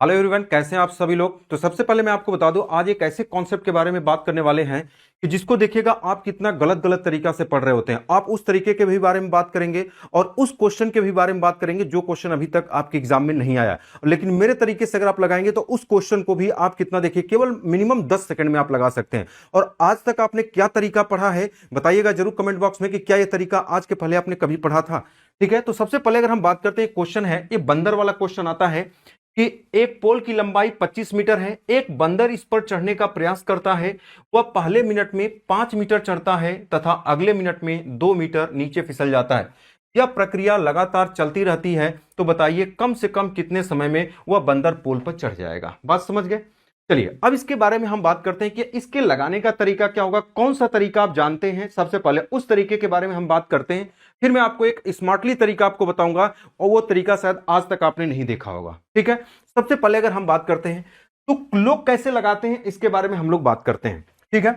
Hello everyone, कैसे हैं आप सभी लोग। तो सबसे पहले मैं आपको बता दूं, आज एक ऐसे कॉन्सेप्ट के बारे में बात करने वाले हैं कि जिसको देखिएगा आप कितना गलत गलत तरीका से पढ़ रहे होते हैं। आप उस तरीके के भी बारे में बात करेंगे और उस क्वेश्चन के भी बारे में बात करेंगे जो क्वेश्चन अभी तक आपके एग्जाम में नहीं आया, लेकिन मेरे तरीके से अगर आप लगाएंगे तो उस क्वेश्चन को भी आप कितना देखिए केवल मिनिमम 10 सेकंड में आप लगा सकते हैं। और आज तक आपने क्या तरीका पढ़ा है बताइएगा जरूर कमेंट बॉक्स में कि क्या यह तरीका आज के पहले आपने कभी पढ़ा था। ठीक है, तो सबसे पहले अगर हम बात करते हैं, क्वेश्चन है ये बंदर वाला क्वेश्चन आता है कि एक पोल की लंबाई 25 मीटर है, एक बंदर इस पर चढ़ने का प्रयास करता है। वह पहले मिनट में 5 मीटर चढ़ता है तथा अगले मिनट में 2 मीटर नीचे फिसल जाता है। यह प्रक्रिया लगातार चलती रहती है, तो बताइए कम से कम कितने समय में वह बंदर पोल पर चढ़ जाएगा। बात समझ गए। चलिए अब इसके बारे में हम बात करते हैं कि इसके लगाने का तरीका क्या होगा, कौन सा तरीका आप जानते हैं। सबसे पहले उस तरीके के बारे में हम बात करते हैं, फिर मैं आपको एक स्मार्टली तरीका आपको बताऊंगा और वो तरीका शायद आज तक आपने नहीं देखा होगा। ठीक है, सबसे पहले अगर हम बात करते हैं तो लोग कैसे लगाते हैं इसके बारे में हम लोग बात करते हैं। ठीक है,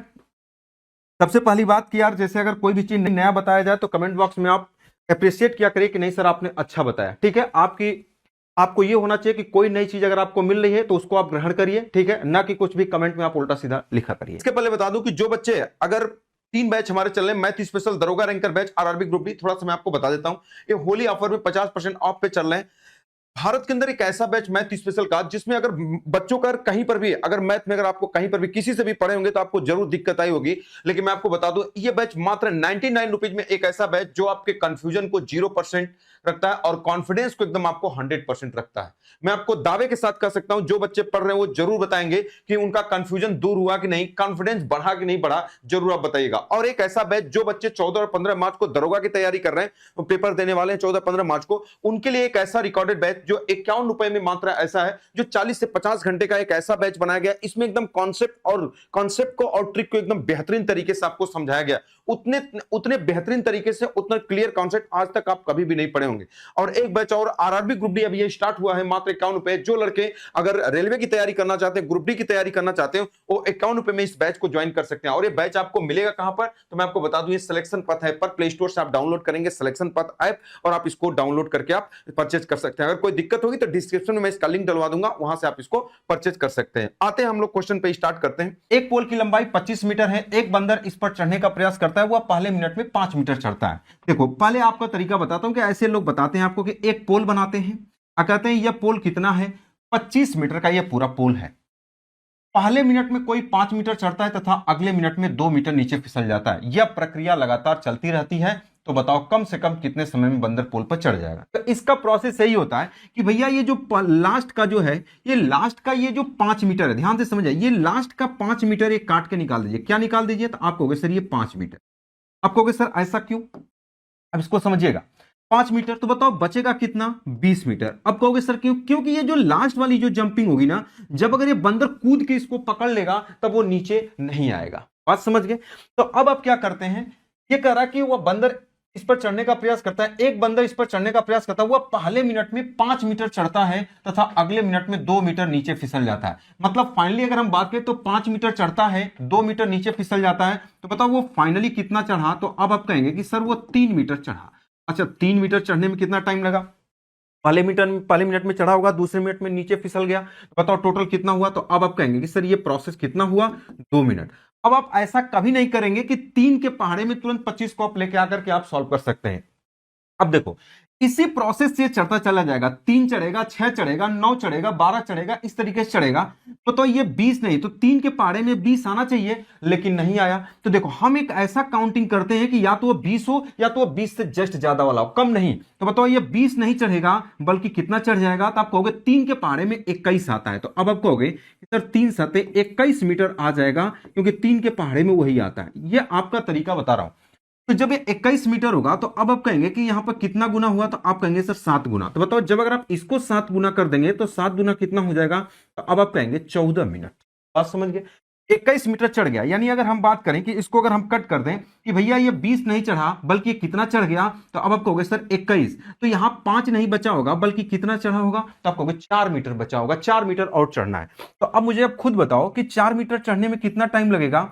सबसे पहली बात कि यार जैसे अगर कोई भी चीज नया बताया जाए तो कमेंट बॉक्स में आप अप्रिशिएट किया करिए कि नहीं सर आपने अच्छा बताया। ठीक है, आपको ये होना चाहिए कि कोई नई चीज अगर आपको मिल रही है तो उसको आप ग्रहण करिए। ठीक है, ना कि कुछ भी कमेंट में आप उल्टा सीधा लिखा करिए। इसके पहले बता दूं कि जो बच्चे अगर 3 बैच हमारे चल रहे हैं, मैथ स्पेशल, दरोगा ranker batch, RRB group D, थोड़ा सा मैं आपको बता देता हूं। ये होली ऑफर में 50% ऑफ पे चल रहे हैं। भारत के अंदर एक ऐसा बैच मैथ स्पेशल का जिसमें अगर बच्चों का कहीं पर भी अगर मैथ में अगर आपको कहीं पर भी किसी से भी पढ़े होंगे तो आपको जरूर दिक्कत आई होगी, लेकिन मैं आपको बता दूं ये बैच मात्र 99 रुपीज में एक ऐसा बैच जो आपके कंफ्यूजन को 0% रखता है और कॉन्फिडेंस को एकदम आपको 100% रखता है। मैं आपको दावे के साथ कह सकता हूं जो बच्चे पढ़ रहे हैं वो जरूर बताएंगे कि उनका कंफ्यूजन दूर हुआ कि नहीं, कॉन्फिडेंस बढ़ा कि नहीं बढ़ा, जरूर आप बताइएगा। और एक ऐसा बैच जो बच्चे 14 और 15 मार्च को दरोगा की तैयारी कर रहे हैं, पेपर देने वाले हैं 14-15 मार्च को, उनके लिए एक ऐसा रिकॉर्डेड बैच जो 51 रुपए में मात्र ऐसा है, जो 40 से 50 घंटे का एक ऐसा बैच बनाया गया। इसमें एकदम कॉन्सेप्ट को और ट्रिक को एकदम बेहतरीन तरीके से आपको समझाया गया। उतने बेहतरीन तरीके से उतना क्लियर कॉन्सेप्ट आज तक आप कभी भी नहीं पढ़े होंगे। और एक बैच और आरआरबी ग्रुप डी अभी ये स्टार्ट हुआ है मात्र 51 रुपए। जो लड़के अगर रेलवे की तैयारी करना चाहते हैं, ग्रुप डी की तैयारी करना चाहते हैं, वो 51 रुपए में इस बैच को ज्वाइन कर सकते हैं। और ये बैच आपको मिलेगा कहां पर, तो मैं आपको बता दूं, ये सिलेक्शन पथ है पर प्ले स्टोर से आप डाउनलोड करेंगे सिलेक्शन पथ ऐप और आप इसको डाउनलोड करके आप परचेज कर सकते हैं। अगर कोई दिक्कत होगी तो डिस्क्रिप्शन में मैं इसका लिंक डलवा दूंगा, वहां से आप इसको परचेज कर सकते हैं। आते हैं हम लोग क्वेश्चन पे, स्टार्ट करते हैं। एक पोल की लंबाई 25 मीटर है, एक बंदर इस पर चढ़ने का प्रयास करता है, वह पहले मिनट में 5 मीटर चढ़ता है। देखो पहले आपका तरीका बताता हूं कि ऐसे लोग बताते हैं आपको कि एक पोल बनाते हैं और कहते हैं यह पोल कितना है, 25 मीटर का यह पूरा पोल है। पहले मिनट में कोई 5 मीटर चढ़ता है तथा अगले मिनट में 2 मीटर नीचे फिसल जाता है। यह प्रक्रिया लगातार चलती रहती है, तो बताओ कम से कम कितने समय में बंदर पोल पर चढ़ जाएगा। तो इसका प्रोसेस यही होता है कि भैया ये जो लास्ट का जो है, ये लास्ट का ये जो 5 मीटर है, ध्यान से समझिए, ये लास्ट का 5 मीटर ये काट के निकाल दीजिए। क्या निकाल दीजिए, तो आप कहोगे सर ये 5 मीटर। आप कहोगे सर ऐसा क्यों, अब इसको समझिएगा। 5 मीटर तो बताओ बचेगा कितना, 20 मीटर। अब कहोगे सर क्यों, क्योंकि ये जो लास्ट वाली जो जंपिंग होगी ना, जब अगर ये बंदर कूद के इसको पकड़ लेगा तब वो नीचे नहीं आएगा। बात समझ गए। तो अब आप क्या करते हैं, ये कह रहा कि वह बंदर इस पर चढ़ने का प्रयास करता है, एक बंदर इस पर चढ़ने का प्रयास करता है, वह पहले मिनट में 5 मीटर चढ़ता है तथा अगले मिनट में 2 मीटर नीचे फिसल जाता है। मतलब फाइनली अगर हम बात करें तो 5 मीटर चढ़ता है, 2 मीटर नीचे फिसल जाता है, तो बताओ वो फाइनली कितना चढ़ा। तो अब आप कहेंगे कि सर वो 3 मीटर चढ़ा। अच्छा, 3 मीटर चढ़ने में कितना टाइम लगा, पहले मिनट में चढ़ा होगा, दूसरे मिनट में नीचे फिसल गया, तो बताओ टोटल कितना हुआ। तो अब आप कहेंगे कि सर ये प्रोसेस कितना हुआ, 2 मिनट। अब आप ऐसा कभी नहीं करेंगे कि 3 के पहाड़े में तुरंत 25 को आप लेके आकर के आप सॉल्व कर सकते हैं। अब देखो इसी प्रोसेस से चढ़ता चला जाएगा, 3 चढ़ेगा, 6 चढ़ेगा, 9 चढ़ेगा, 12 चढ़ेगा, इस तरीके से चढ़ेगा। तो ये 20 नहीं, तो 3 के पहाड़े में 20 आना चाहिए, लेकिन नहीं आया। तो देखो हम एक ऐसा काउंटिंग करते हैं कि या तो वो 20 हो या तो वो 20 से जस्ट ज्यादा वाला हो, कम नहीं। तो बताओ ये 20 नहीं चढ़ेगा बल्कि कितना चढ़ जाएगा, तो आप कहोगे 3 के पहाड़े में 21 आता है। तो अब आप कहोगे सर 3 सते 21 मीटर आ जाएगा, क्योंकि 3 के पहाड़े में वही आता है। ये आपका तरीका बता रहा हूं। तो जब ये 21 मीटर होगा तो अब आप कहेंगे कि यहां पर कितना गुना हुआ, तो आप कहेंगे सर 7 गुना। तो बताओ जब अगर आप इसको 7 गुना कर देंगे तो 7 गुना कितना हो जाएगा, तो अब आप कहेंगे 14 मिनट। बात समझ गए। 21 मीटर चढ़ गया, यानी अगर हम बात करें कि इसको अगर हम कट कर दें कि भैया ये 20 नहीं चढ़ा बल्कि कितना चढ़ गया, तो अब आप कहोगे सर 21। तो यहां 5 नहीं बचा होगा बल्कि कितना चढ़ा होगा, तो आप कहोगे 4 मीटर बचा होगा, 4 मीटर और चढ़ना है। तो अब मुझे अब खुद बताओ कि 4 मीटर चढ़ने में कितना टाइम लगेगा।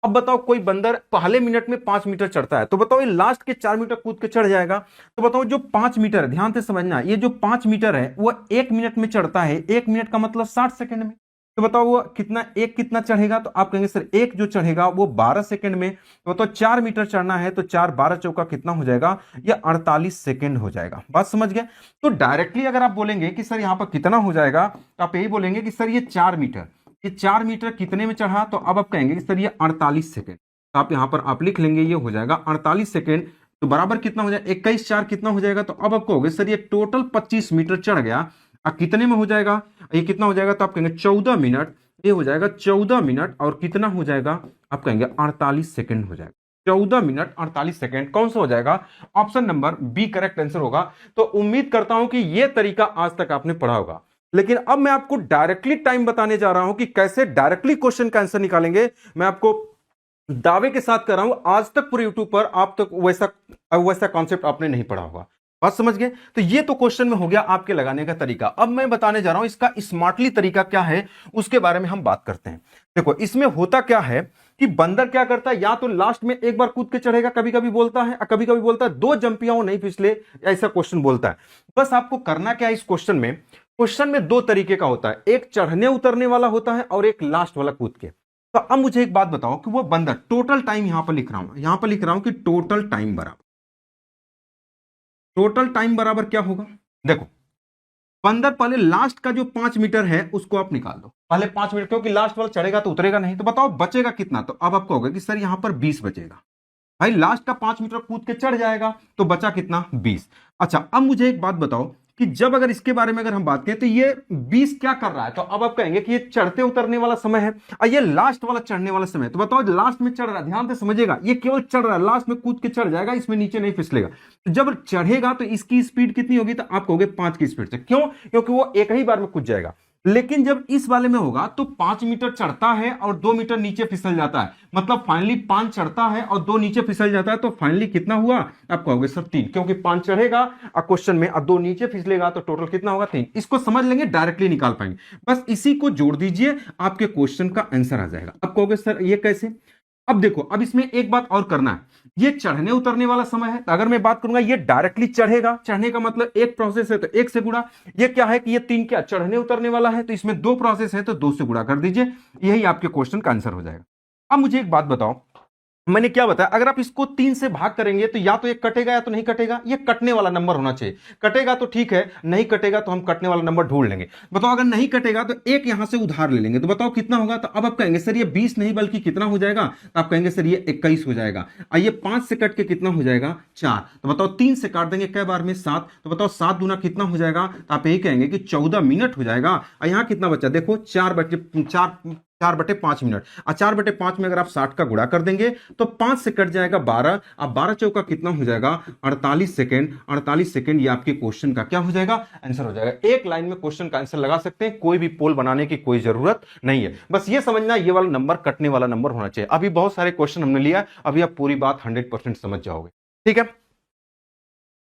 अब बताओ कोई बंदर पहले मिनट में 5 मीटर चढ़ता है, तो बताओ ये लास्ट के 4 मीटर कूद के चढ़ जाएगा। तो बताओ जो 5 मीटर है, ध्यान से समझना, ये जो 5 मीटर है वो 1 मिनट में चढ़ता है। 1 मिनट का मतलब 60 सेकंड में। तो बताओ वो कितना चढ़ेगा, तो आप कहेंगे सर एक जो चढ़ेगा वो 12 सेकंड में। तो बताओ 4 मीटर चढ़ना है तो 4 12 चौका कितना हो जाएगा, ये 48 सेकंड हो जाएगा। बात समझ गए। तो डायरेक्टली अगर आप बोलेंगे कि सर यहां पर कितना हो जाएगा, तो आप यही बोलेंगे कि सर ये 4 मीटर, ये 4 मीटर कितने में चढ़ा, तो अब आप कहेंगे कि सर ये 48 सेकेंड। तो आप यहां पर आप लिख लेंगे, ये हो जाएगा 48 सेकेंड। तो बराबर कितना हो जाएगा, 21 4 कितना हो जाएगा, तो अब आप कहोगे सर ये टोटल 25 मीटर चढ़ गया। अब कितने में हो जाएगा, ये कितना हो जाएगा, तो आप कहेंगे 14 मिनट। ये हो जाएगा 14 मिनट और कितना हो जाएगा, आप कहेंगे 48 सेकेंड हो जाएगा। 14 मिनट 48 सेकेंड कौन सा हो जाएगा, option number B correct answer होगा। तो उम्मीद करता हूं कि यह तरीका आज तक आपने पढ़ा होगा। लेकिन अब मैं आपको डायरेक्टली टाइम बताने जा रहा हूं कि कैसे डायरेक्टली क्वेश्चन का आंसर निकालेंगे। मैं आपको दावे के साथ कर रहा हूं, आज तक पूरे यूट्यूब पर आप तक वैसा कॉन्सेप्ट आपने नहीं पढ़ा होगा। बात समझ गए। तो ये तो क्वेश्चन में हो गया आपके लगाने का तरीका। अब मैं बताने जा रहा हूं इसका स्मार्टली तरीका क्या है, उसके बारे में हम बात करते हैं। देखो इसमें होता क्या है कि बंदर क्या करता है, या तो लास्ट में एक बार कूद के चढ़ेगा, कभी कभी बोलता है, कभी कभी बोलता है 2 जंपियां नहीं फिसले, ऐसा क्वेश्चन बोलता है। बस आपको करना क्या है इस क्वेश्चन में, क्वेश्चन में 2 तरीके का होता है, एक चढ़ने उतरने वाला होता है और एक लास्ट वाला कूद के। तो अब मुझे एक बात बताओ कि वो बंदर टोटल टाइम यहां पर लिख रहा हूं कि टोटल टाइम बराबर क्या होगा। देखो बंदर पहले लास्ट का जो 5 मीटर है उसको आप निकाल दो, पहले 5 मीटर, क्योंकि लास्ट वाला चढ़ेगा तो उतरेगा नहीं। तो बताओ बचेगा कितना, तो अब आपको होगा कि सर यहां पर 20 बचेगा। भाई लास्ट का 5 मीटर कूद के चढ़ जाएगा तो बचा कितना, 20। अच्छा अब मुझे एक बात बताओ कि जब अगर इसके बारे में अगर हम बात करें तो ये 20 क्या कर रहा है, तो अब आप कहेंगे कि ये चढ़ते उतरने वाला समय है और ये लास्ट वाला चढ़ने वाला समय। तो बताओ लास्ट में चढ़ रहा है, ध्यान से समझिएगा, ये केवल चढ़ रहा है, लास्ट में कूद के चढ़ जाएगा, इसमें नीचे नहीं फिसलेगा। तो जब चढ़ेगा तो इसकी स्पीड कितनी होगी, तो आप कहोगे 5 की स्पीड से। क्यों, क्योंकि वो एक ही बार में कूद जाएगा। लेकिन जब इस वाले में होगा तो 5 मीटर चढ़ता है और 2 मीटर नीचे फिसल जाता है, मतलब फाइनली 5 चढ़ता है और 2 नीचे फिसल जाता है, तो फाइनली कितना हुआ, आप कहोगे सर 3, क्योंकि 5 चढ़ेगा और क्वेश्चन में और 2 नीचे फिसलेगा, तो टोटल कितना होगा, 3। इसको समझ लेंगे, डायरेक्टली निकाल पाएंगे। बस इसी को जोड़ दीजिए, आपके क्वेश्चन का आंसर आ जाएगा। अब कहोगे सर ये कैसे। अब देखो, अब इसमें एक बात और करना है, ये चढ़ने उतरने वाला समय है। तो अगर मैं बात करूंगा ये डायरेक्टली चढ़ेगा, चढ़ने का मतलब एक प्रोसेस है तो 1 से गुणा, ये क्या है कि ये 3 क्या चढ़ने उतरने वाला है, तो इसमें 2 प्रोसेस है तो 2 से गुणा कर दीजिए, यही आपके क्वेश्चन का आंसर हो जाएगा। अब मुझे एक बात बताओ, मैंने क्या बताया, अगर आप इसको 3 से भाग करेंगे तो या तो ये कटेगा या तो नहीं कटेगा, ये कटने वाला नंबर होना चाहिए। कटेगा तो ठीक है, नहीं कटेगा तो हम कटने वाला नंबर ढूंढ लेंगे। बताओ अगर नहीं कटेगा तो एक यहां से उधार ले लेंगे, तो बताओ कितना होगा। तो अब आप कहेंगे सर ये 20 नहीं बल्कि कितना हो जाएगा, तो आप कहेंगे सर ये 21 हो जाएगा। और ये 5 से कट के कितना हो जाएगा, 4। तो बताओ 3 से काट देंगे कै बार में, 7। तो बताओ 7 दूना कितना हो जाएगा, तो आप यही कहेंगे कि 14 मिनट हो जाएगा। और यहां कितना बचा, देखो 4/5 मिनट, और 4/5 में अगर आप 60 का गुणा कर देंगे तो 5 से कट जाएगा 12। अब 12 चौका कितना हो जाएगा, 48 सेकेंड। 48 सेकेंड ये आपके क्वेश्चन का क्या हो जाएगा, आंसर हो जाएगा। एक लाइन में क्वेश्चन का आंसर लगा सकते हैं, कोई भी पोल बनाने की कोई जरूरत नहीं है। बस ये समझना ये वाला नंबर कटने वाला नंबर होना चाहिए। अभी बहुत सारे क्वेश्चन हमने लिया, अभी आप पूरी बात 100% समझ जाओगे। ठीक है,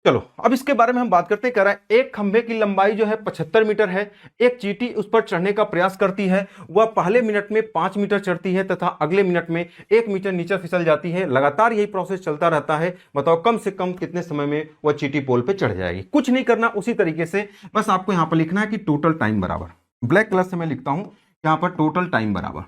चलो अब इसके बारे में हम बात करते हैं। कह रहा है एक खंभे की लंबाई जो है 75 मीटर है, एक चींटी उस पर चढ़ने का प्रयास करती है, वह पहले मिनट में 5 मीटर चढ़ती है तथा अगले मिनट में 1 मीटर नीचे फिसल जाती है। लगातार यही प्रोसेस चलता रहता है, बताओ कम से कम कितने समय में वह चींटी पोल पे चढ़ जाएगी। कुछ नहीं करना, उसी तरीके से बस आपको यहां पर लिखना है कि टोटल टाइम बराबर, ब्लैक कलर से मैं लिखता हूं यहां पर, टोटल टाइम बराबर,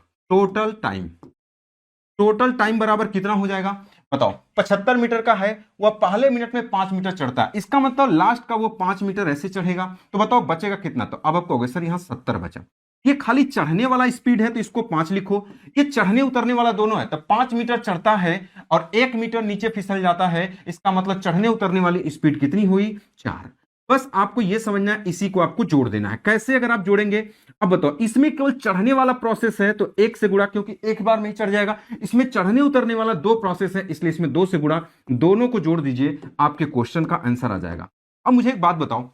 टोटल टाइम बराबर कितना हो जाएगा, बताओ 75 मीटर का है, वह पहले मिनट में 5 मीटर चढ़ता है, इसका मतलब लास्ट का वो 5 मीटर ऐसे चढ़ेगा। तो बताओ बचेगा कितना, तो अब आप कहोगे सर यहां 70 बचा। ये खाली चढ़ने वाला स्पीड है तो इसको 5 लिखो, ये चढ़ने उतरने वाला दोनों है, तो 5 मीटर चढ़ता है और 1 मीटर नीचे फिसल जाता है, इसका मतलब चढ़ने उतरने वाली स्पीड कितनी हुई, 4। बस आपको यह समझना है, इसी को आपको जोड़ देना है। कैसे अगर आप जोड़ेंगे, अब बताओ इसमें केवल चढ़ने वाला प्रोसेस है तो 1 से गुणा, क्योंकि एक बार में ही चढ़ जाएगा। इसमें चढ़ने उतरने वाला 2 प्रोसेस है, इसलिए इसमें 2 से गुणा, दोनों को जोड़ दीजिए, आपके क्वेश्चन का आंसर आ जाएगा। अब मुझे एक बात बताओ,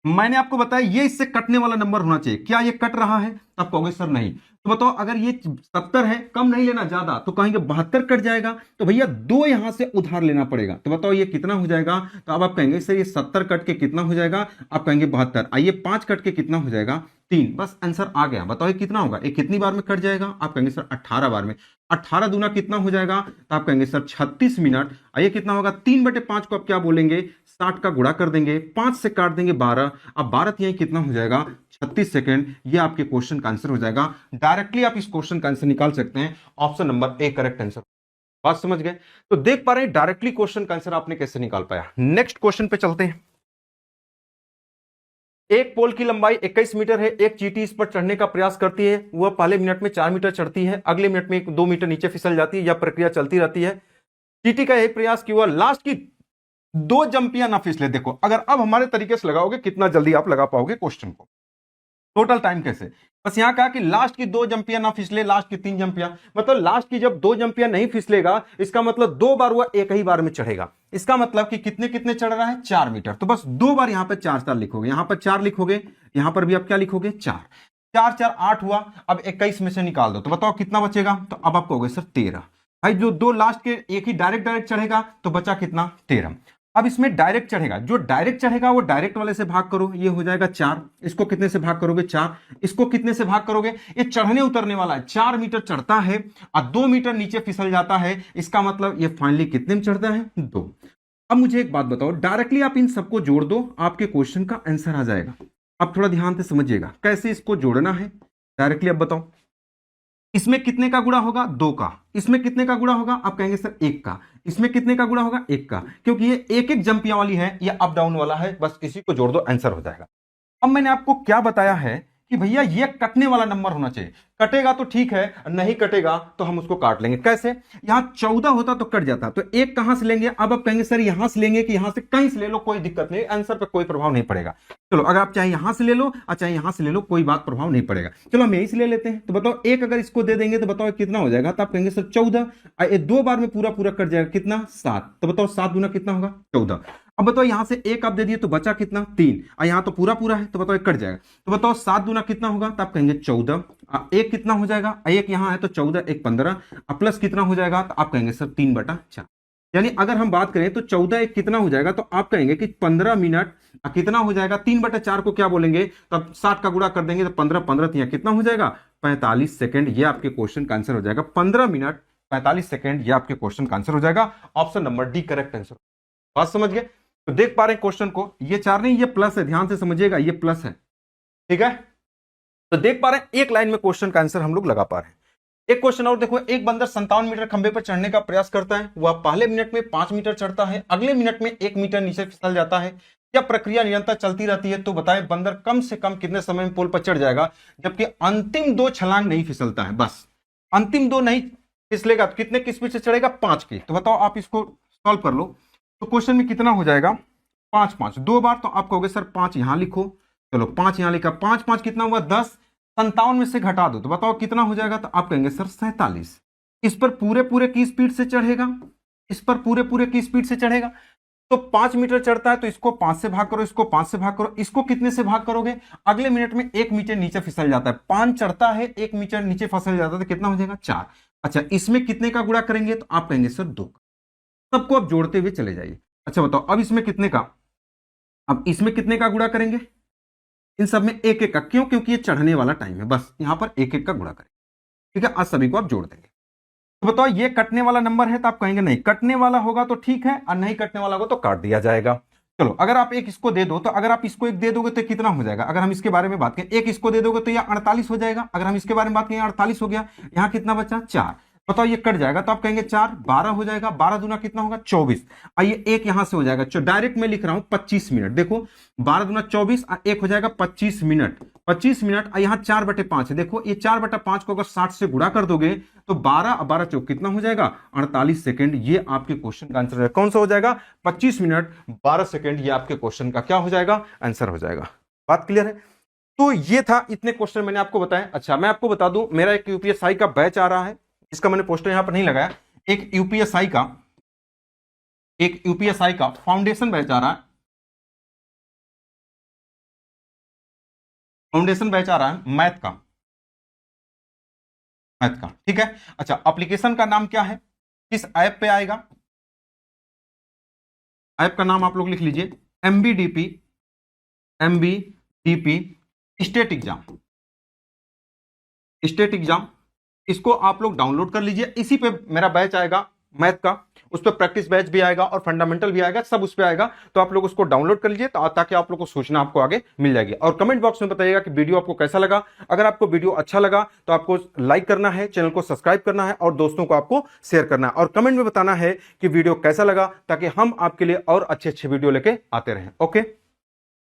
मैंने आपको बताया ये इससे कटने वाला नंबर होना चाहिए, क्या ये कट रहा है, तब कहोगे सर नहीं। तो बताओ अगर ये 70 है, कम नहीं लेना ज्यादा, तो कहेंगे 72 कट जाएगा, तो भैया 2 यहां से उधार लेना पड़ेगा। तो बताओ ये कितना हो जाएगा, तो अब आप कहेंगे सर ये 70 कट के कितना हो जाएगा, आप कहेंगे 72। आइए 5 कट के कितना हो जाएगा, 3। बस आंसर आ गया। बताओ ये कितना होगा, ये कितनी बार में कट जाएगा, आप कहेंगे सर 18 बार में। 18 दूना कितना हो जाएगा, तो आप कहेंगे सर 36 मिनट। आइए कितना होगा, 3/5 को आप क्या बोलेंगे, 60 का गुणा कर देंगे, 5 से काट देंगे 12। अब 12 यही कितना हो जाएगा, 36 सेकंड। ये आपके क्वेश्चन का आंसर हो जाएगा। डायरेक्टली आप इस क्वेश्चन का आंसर निकाल सकते हैं, option number A correct answer. बात समझ गए। तो देख पा रहे हैं डायरेक्टली क्वेश्चन का आंसर आपने कैसे निकाल पाया। नेक्स्ट क्वेश्चन पे चलते हैं। एक पोल की लंबाई 21 मीटर है, एक चींटी इस पर चढ़ने का प्रयास करती है, वह पहले मिनट में 4 मीटर चढ़ती है, अगले मिनट में 2 मीटर नीचे फिसल जाती है। यह प्रक्रिया चलती रहती है। चींटी का यह प्रयास कि वह लास्ट की 2 जंपियां ना फिसले। देखो अगर अब हमारे तरीके से लगाओगे कितना जल्दी आप लगा पाओगे क्वेश्चन को, टोटल टाइम कैसे। बस यहां कहा कि लास्ट की 2 जंपियां ना फिसले, लास्ट की 3 जंपियां, मतलब लास्ट की जब 2 जंपियां नहीं फिसलेगा, इसका मतलब 2 बार वह एक ही बार में चढ़ेगा। इसका मतलब कि कितने कितने चढ़ रहा है, 4 मीटर। तो बस 2 बार यहां पर 4 लिखोगे, यहां पर 4 लिखोगे, यहां पर भी आप क्या लिखोगे, 4। 4 4 8 हुआ। अब 21 में से निकाल दो, तो बताओ कितना बचेगा, तो अब आप कहोगे सर 13। भाई जो 2 लास्ट के एक ही डायरेक्ट डायरेक्ट चढ़ेगा, तो बचा कितना, 13। अब इसमें डायरेक्ट चढ़ेगा, जो डायरेक्ट चढ़ेगा वो डायरेक्ट वाले से भाग करो, ये हो जाएगा 4। इसको कितने से भाग करोगे, 4। इसको कितने से भाग करोगे, ये चढ़ने उतरने वाला है, 4 मीटर चढ़ता है और 2 मीटर नीचे फिसल जाता है। इसका मतलब ये फाइनली कितने में चढ़ता है, 2। अब मुझे एक बात बताओ, डायरेक्टली आप इन सबको जोड़ दो, आपके क्वेश्चन का आंसर आ जाएगा। अब थोड़ा ध्यान से समझिएगा कैसे इसको जोड़ना है। डायरेक्टली अब बताओ, इसमें कितने का गुणा होगा, 2 का। इसमें कितने का गुणा होगा, आप कहेंगे सर 1 का। इसमें कितने का गुणा होगा, 1 का, क्योंकि ये एक एक जंपियां वाली है, ये अप डाउन वाला है। बस इसी को जोड़ दो, आंसर हो जाएगा। अब मैंने आपको क्या बताया है कि भैया ये कटने वाला नंबर होना चाहिए। कटेगा तो ठीक है, नहीं कटेगा तो हम उसको काट लेंगे। कैसे, यहां 14 होता तो कट जाता, तो 1 कहां से लेंगे, अब आप कहेंगे सर यहां से लेंगे कि यहां से, कहीं से ले लो, कोई दिक्कत नहीं, आंसर पे कोई प्रभाव नहीं पड़ेगा। चलो अगर आप चाहे यहां से ले लो और चाहे यहां से ले लो, कोई बात प्रभाव नहीं पड़ेगा। चलो हम यहीं से ले लेते हैं। तो बताओ 1 अगर इसको दे देंगे तो बताओ कितना हो जाएगा, तो आप कहेंगे सर 14। 2 बार में पूरा पूरा कट जाएगा, कितना, 7। तो बताओ 7 दूना कितना होगा, 14। अब बताओ यहां से 1 आप दे दिए तो बचा कितना, 3, और यहां तो पूरा पूरा है, तो बताओ 1 कट जाएगा। तो बताओ 7 दूना कितना होगा, तो आप कहेंगे 14। 1 कितना हो जाएगा, 1 यहां है तो 14, 1 15, प्लस कितना हो जाएगा, तो आप कहेंगे सर 3/4। यानी अगर हम बात करें तो 14 1 कितना हो जाएगा, तो आप कहेंगे कि 15 मिनट कितना हो जाएगा, 3/4 को क्या बोलेंगे, तब 60 का गुणा कर देंगे, तो 15 15 कितना हो जाएगा, 45 सेकंड। ये आपके क्वेश्चन का आंसर हो जाएगा, 15 मिनट 45 सेकंड। ये आपके क्वेश्चन का आंसर हो जाएगा, option number D correct answer. बात समझ गए। तो देख पा रहे हैं क्वेश्चन को, ये 4 नहीं, ये प्लस है, ध्यान से समझिएगा, ये प्लस है, ठीक है। तो देख पा रहे हैं एक लाइन में क्वेश्चन का आंसर हम लोग लगा पा रहे हैं। एक क्वेश्चन और देखो, एक बंदर 57 मीटर खंबे पर चढ़ने का प्रयास करता है, वह पहले मिनट में 5 मीटर चढ़ता है, अगले मिनट में 1 मीटर नीचे फिसल जाता है। यह प्रक्रिया निरंतर चलती रहती है। तो बताएं बंदर कम से कम कितने समय में पोल पर चढ़ जाएगा, जबकि अंतिम 2 छलांग नहीं फिसलता है। बस अंतिम 2 नहीं फिसलेगा तो कितने की स्पीड से चढ़ेगा, 5 की। तो बताओ आप इसको सॉल्व कर लो, तो क्वेश्चन में कितना हो जाएगा, 5 5 2 बार, तो आप कहोगे सर 5 यहां लिखो। चलो 5 यहां लिखा, 5 5 कितना हुआ, 10। 57 में से घटा दो, तो बताओ कितना हो जाएगा, तो आप कहेंगे सर 47। इस पर पूरे पूरे की स्पीड से चढ़ेगा, इस पर पूरे पूरे की स्पीड से चढ़ेगा। तो 5 मीटर चढ़ता है, तो इसको 5 से भाग करो, इसको 5 से भाग करो, इसको कितने से भाग करोगे, अगले मिनट में 1 मीटर नीचे फिसल जाता है। 5 चढ़ता है, 1 मीटर नीचे फिसल जाता है, तो कितना हो जाएगा, 4। अच्छा इसमें कितने का गुणा करेंगे, तो आप कहेंगे सर 2 का। सबको आप जोड़ते हुए चले जाइए। अच्छा बताओ अब इसमें कितने का, अब इसमें कितने का गुणा करेंगे, इन सब में 1 1 का। क्यों, क्योंकि ये चढ़ने वाला टाइम है, बस यहां पर 1 1 का गुणा करें, ठीक है। आज सभी को आप जोड़ देंगे। तो बताओ ये कटने वाला नंबर है, तो आप कहेंगे नहीं, कटने वाला होगा तो ठीक है, और नहीं कटने वाला होगा तो काट दिया जाएगा। चलो अगर आप एक इसको दे दो, तो अगर आप इसको 1 दे दोगे तो कितना हो जाएगा, अगर हम इसके बारे में बात करें, 1 इसको दे दोगे तो यह 48 हो जाएगा। अगर हम इसके बारे में बात करें, 48 हो गया, यहां कितना बचा, 4। बताओ ये कट जाएगा, तो आप कहेंगे 4 12 हो जाएगा, 12 दूना कितना होगा, 24। आइए 1 यहां से हो जाएगा, डायरेक्ट में लिख रहा हूं 25 मिनट। देखो 12 दूना 24, 1 हो जाएगा 25 मिनट, 25 मिनट। यहाँ 4/5 है, देखो ये 4/5 को अगर 60 से गुणा कर दोगे तो 12 12 चौक कितना हो जाएगा, 48 सेकंड। ये आपके क्वेश्चन का आंसर है। कौन सा हो जाएगा, 25 मिनट 12 सेकंड। ये आपके क्वेश्चन का क्या हो जाएगा, आंसर हो जाएगा। बात क्लियर है। तो ये था, इतने क्वेश्चन मैंने आपको बताया। अच्छा मैं आपको बता दूं, मेरा एक यूपीएसआई का बैच आ रहा है, इसका मैंने पोस्टर यहां पर नहीं लगाया। एक यूपीएसआई का फाउंडेशन बैच आ रहा है, फाउंडेशन बैच आ रहा है मैथ का। मैथ का, ठीक है। अच्छा, एप्लीकेशन का नाम क्या है, किस ऐप पे आएगा? ऐप का नाम आप लोग लिख लीजिए, एमबीडीपी, एमबीडीपी स्टेट एग्जाम, स्टेट एग्जाम। इसको आप लोग डाउनलोड कर लीजिए। इसी पे मेरा बैच आएगा मैथ का, उस पर प्रैक्टिस बैच भी आएगा और फंडामेंटल भी आएगा, सब उस पे आएगा। तो आप लोग उसको डाउनलोड कर लीजिए ताकि आप लोग को सूचना आपको आगे मिल जाएगी। और कमेंट बॉक्स में बताइएगा कि वीडियो आपको कैसा लगा। अगर आपको वीडियो अच्छा लगा तो आपको लाइक करना है, चैनल को सब्सक्राइब करना है और दोस्तों को आपको शेयर करना है, और कमेंट में बताना है कि वीडियो कैसा लगा, ताकि हम आपके लिए और अच्छे अच्छे वीडियो लेके आते रहें। ओके।